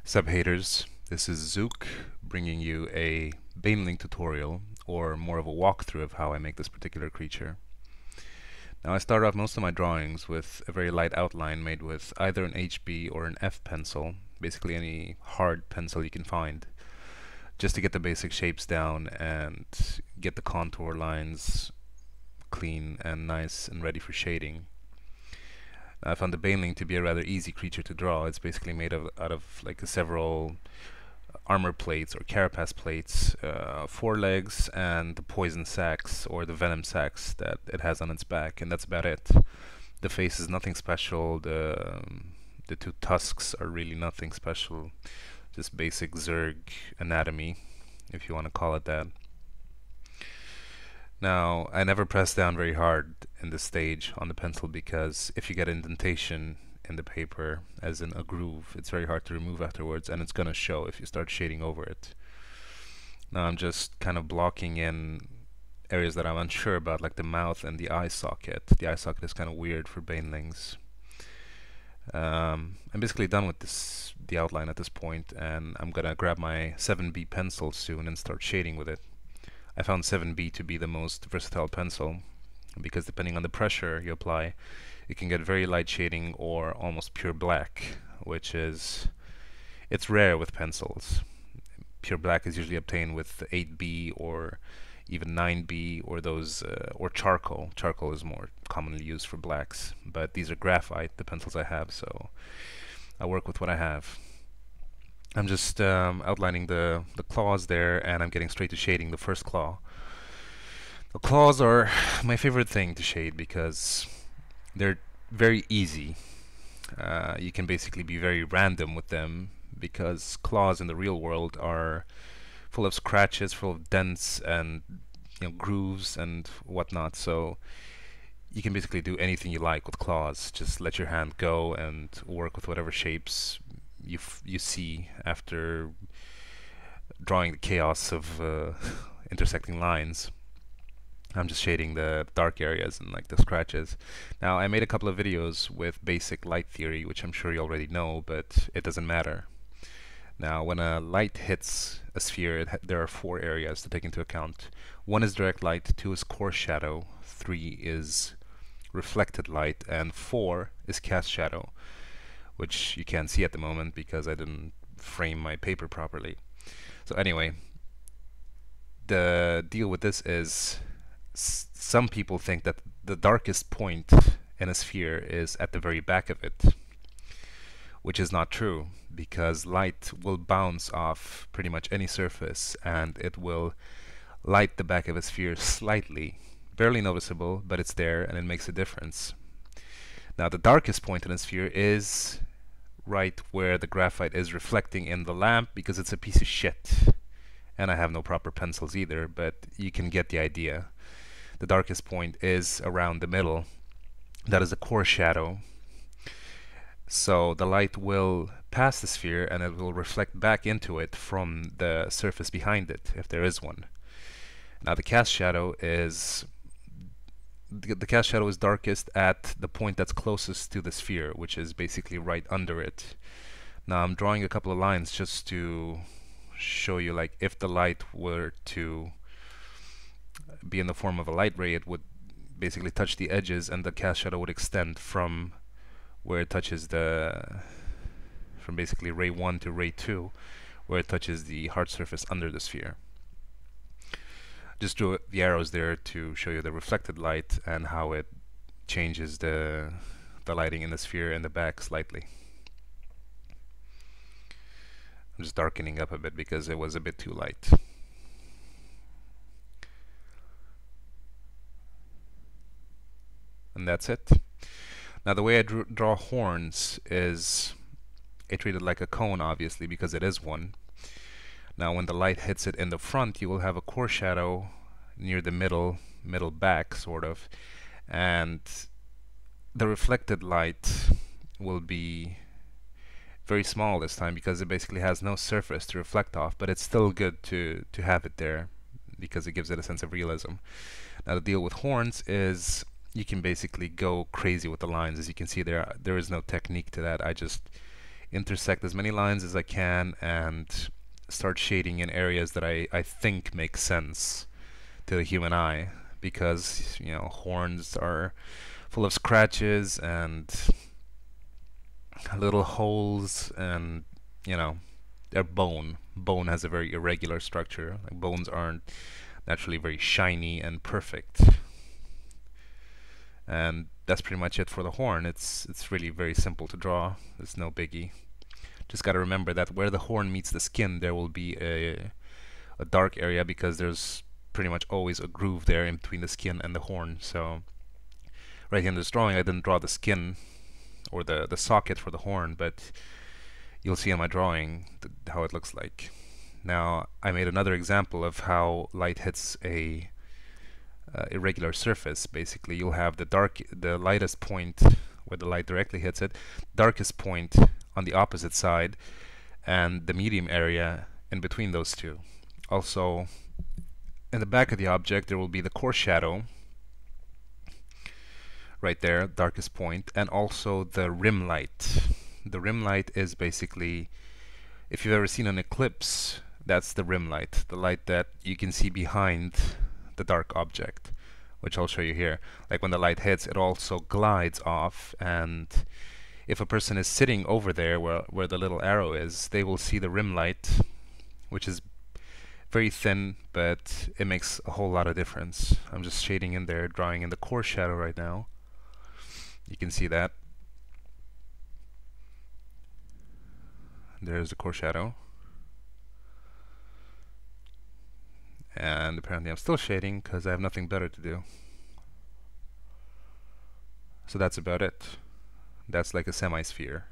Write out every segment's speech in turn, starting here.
Sub haters, this is Zooc bringing you a Baneling tutorial, or more of a walkthrough of how I make this particular creature. Now I start off most of my drawings with a very light outline made with either an HB or an F pencil, basically any hard pencil you can find, just to get the basic shapes down and get the contour lines clean and nice and ready for shading. I found the Baneling to be a rather easy creature to draw. It's basically made out of like several armor plates or carapace plates, forelegs, and the poison sacs or the venom sacs that it has on its back, and that's about it. The face is nothing special. The two tusks are really nothing special. Just basic Zerg anatomy, if you want to call it that. Now, I never press down very hard in this stage on the pencil because if you get indentation in the paper, as in a groove, it's very hard to remove afterwards, and it's going to show if you start shading over it. Now I'm just kind of blocking in areas that I'm unsure about, like the mouth and the eye socket. The eye socket is kind of weird for Banelings. I'm basically done with the outline at this point, and I'm going to grab my 7B pencil soon and start shading with it. I found 7B to be the most versatile pencil because depending on the pressure you apply, you can get very light shading or almost pure black, which is, it's rare with pencils. Pure black is usually obtained with 8B or even 9B or those, or charcoal. Charcoal is more commonly used for blacks, but these are graphite, the pencils I have, so I work with what I have. I'm just outlining the claws there, and I'm getting straight to shading the first claw. The claws are my favorite thing to shade because they're very easy. You can basically be very random with them because claws in the real world are full of scratches, full of dents and grooves and whatnot. So you can basically do anything you like with claws. Just let your hand go and work with whatever shapes you see after drawing the chaos of intersecting lines. I'm just shading the dark areas and like the scratches. Now I made a couple of videos with basic light theory, which I'm sure you already know, but it doesn't matter. Now when a light hits a sphere, there are 4 areas to take into account. 1 is direct light, 2 is coarse shadow, 3 is reflected light, and 4 is cast shadow, which you can't see at the moment because I didn't frame my paper properly. So anyway, the deal with this is some people think that the darkest point in a sphere is at the very back of it, which is not true because light will bounce off pretty much any surface and it will light the back of a sphere slightly, barely noticeable, but it's there and it makes a difference. Now the darkest point in a sphere is right where the graphite is reflecting in the lamp because it's a piece of shit. And I have no proper pencils either, but you can get the idea. The darkest point is around the middle. That is a coarse shadow. So the light will pass the sphere and it will reflect back into it from the surface behind it, if there is one. Now the cast shadow is darkest at the point that's closest to the sphere, which is basically right under it. Now I'm drawing a couple of lines just to show you, like, if the light were to be in the form of a light ray, it would basically touch the edges and the cast shadow would extend from where it touches from basically ray 1 to ray 2, where it touches the hard surface under the sphere. Just drew the arrows there to show you the reflected light and how it changes the lighting in the sphere in the back slightly. I'm just darkening up a bit because it was a bit too light. And that's it. Now the way I draw horns is I treat it like a cone, obviously, because it is one. Now when the light hits it in the front, you will have a coarse shadow near the middle back, sort of, and the reflected light will be very small this time because it basically has no surface to reflect off, but it's still good to have it there because it gives it a sense of realism. Now the deal with horns is you can basically go crazy with the lines. As you can see there is no technique to that. I just intersect as many lines as I can and start shading in areas that I think make sense to the human eye, because horns are full of scratches and little holes, and they're bone. Bone has a very irregular structure. Like, bones aren't naturally very shiny and perfect. And that's pretty much it for the horn. It's really very simple to draw. It's no biggie. Just got to remember that where the horn meets the skin, there will be a dark area, because there's pretty much always a groove there in between the skin and the horn. So right here in this drawing, I didn't draw the skin or the socket for the horn, but you'll see in my drawing how it looks like. Now, I made another example of how light hits a irregular surface. Basically, you'll have the lightest point where the light directly hits it, darkest point on the opposite side, and the medium area in between those two. Also, in the back of the object, there will be the core shadow right there, darkest point, and also the rim light. The rim light is basically, if you've ever seen an eclipse, that's the rim light, the light that you can see behind the dark object, which I'll show you here. Like, when the light hits, it also glides off, and if a person is sitting over there where the little arrow is, they will see the rim light, which is very thin, but it makes a whole lot of difference. I'm just shading in there, drawing in the core shadow right now. You can see that. There's the core shadow. And apparently I'm still shading because I have nothing better to do. So that's about it. That's like a semi-sphere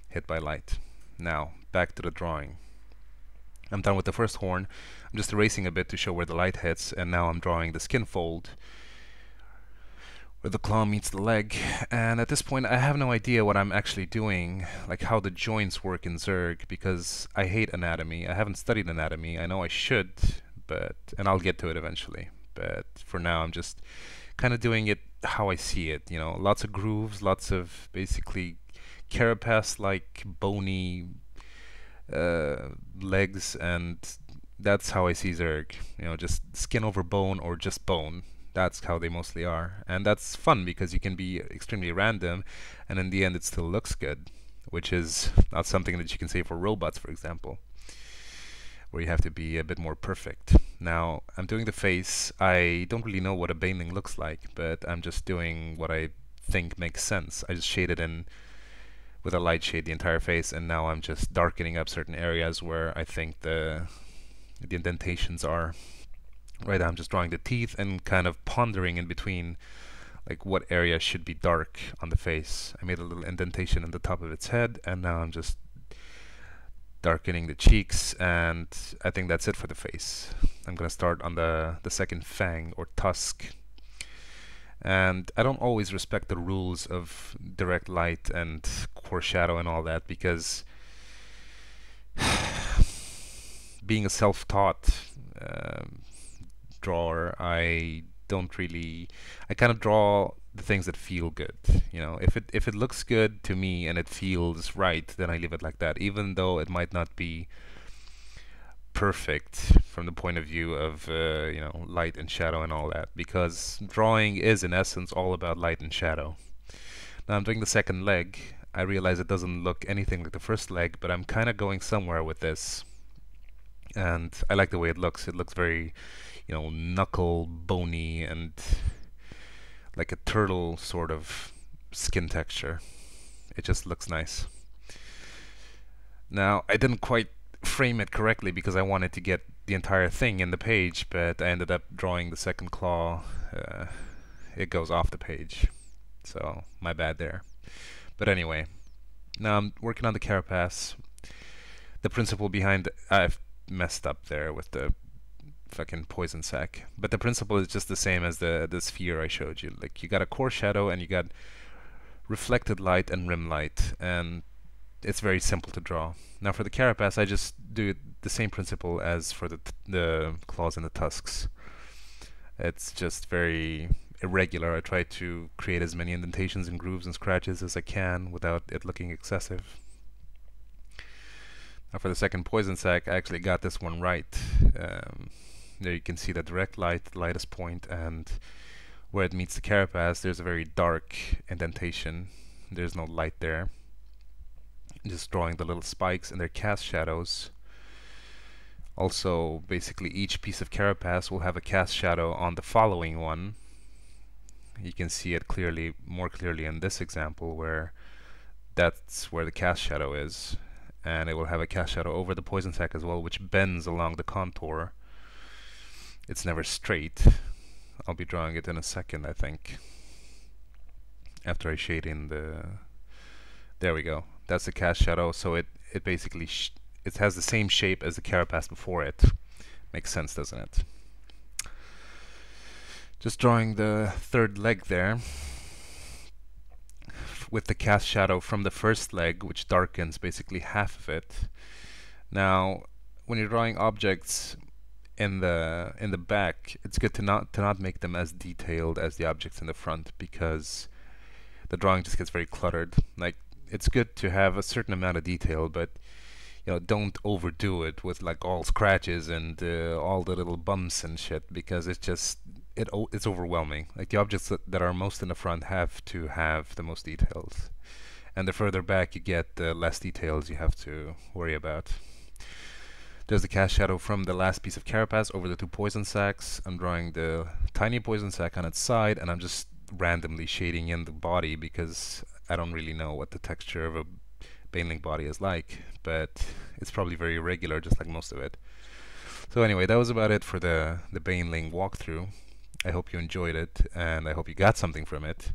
hit by light. Now, back to the drawing. I'm done with the first horn. I'm just erasing a bit to show where the light hits, and now I'm drawing the skin fold where the claw meets the leg. And at this point, I have no idea what I'm actually doing, like how the joints work in Zerg, because I hate anatomy. I haven't studied anatomy. I know I should, and I'll get to it eventually. But for now, I'm just kind of doing it how I see it. Lots of grooves, lots of basically carapace-like bony legs, and that's how I see Zerg. Just skin over bone or just bone. That's how they mostly are, and that's fun because you can be extremely random, and in the end it still looks good, which is not something that you can say for robots, for example, where you have to be a bit more perfect. Now, I'm doing the face. I don't really know what a Baneling looks like, but I'm just doing what I think makes sense. I just shaded in with a light shade the entire face, and now I'm just darkening up certain areas where I think the indentations are. Right now I'm just drawing the teeth and kind of pondering in between, like, what area should be dark on the face. I made a little indentation in the top of its head, and now I'm just darkening the cheeks, and I think that's it for the face. I'm gonna start on the second fang or tusk. And I don't always respect the rules of direct light and core shadow and all that, because being a self-taught drawer, I kind of draw the things that feel good. If it looks good to me and it feels right, then I leave it like that, even though it might not be perfect from the point of view of light and shadow and all that, because drawing is in essence all about light and shadow. Now I'm doing the second leg. I realize it doesn't look anything like the first leg, but I'm kind of going somewhere with this, and I like the way it looks. It looks very knuckle bony and like a turtle sort of skin texture. It just looks nice. Now, I didn't quite frame it correctly because I wanted to get the entire thing in the page, but I ended up drawing the second claw. It goes off the page, so my bad there. But anyway, now I'm working on the carapace. The principle behind I've messed up there with the fucking poison sac, but the principle is just the same as the sphere I showed you. Like, you got a core shadow and you got reflected light and rim light, and it's very simple to draw. Now for the carapace, I just do the same principle as for the claws and the tusks. It's just very irregular. I try to create as many indentations and grooves and scratches as I can without it looking excessive. Now for the second poison sac, I actually got this one right. There you can see the direct light, lightest point, and where it meets the carapace, there's a very dark indentation. There's no light there. Just drawing the little spikes and their cast shadows. Also, basically each piece of carapace will have a cast shadow on the following one. You can see it clearly, more clearly in this example, where that's where the cast shadow is. And it will have a cast shadow over the poison sac as well, which bends along the contour. It's never straight. I'll be drawing it in a second, I think, after I shade in the... There we go. That's the cast shadow, so it basically it has the same shape as the carapace before it. Makes sense, doesn't it? Just drawing the third leg there with the cast shadow from the first leg, which darkens basically half of it. Now, when you're drawing objects in the back, it's good to not make them as detailed as the objects in the front, because the drawing just gets very cluttered. Like, it's good to have a certain amount of detail, but you know, don't overdo it with like all scratches and all the little bumps and shit, because it's just it's overwhelming. Like, the objects that are most in the front have to have the most details, and the further back you get, the less details you have to worry about. There's the cast shadow from the last piece of carapace over the two poison sacs. I'm drawing the tiny poison sac on its side, and I'm just randomly shading in the body because I don't really know what the texture of a Baneling body is like, but it's probably very irregular, just like most of it. So anyway, that was about it for the Baneling walkthrough. I hope you enjoyed it, and I hope you got something from it.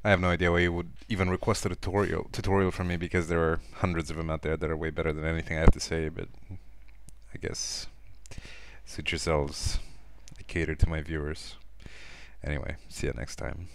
I have no idea why you would even request a tutorial from me, because there are hundreds of them out there that are way better than anything I have to say, but I guess suit yourselves. I cater to my viewers. Anyway, see you next time.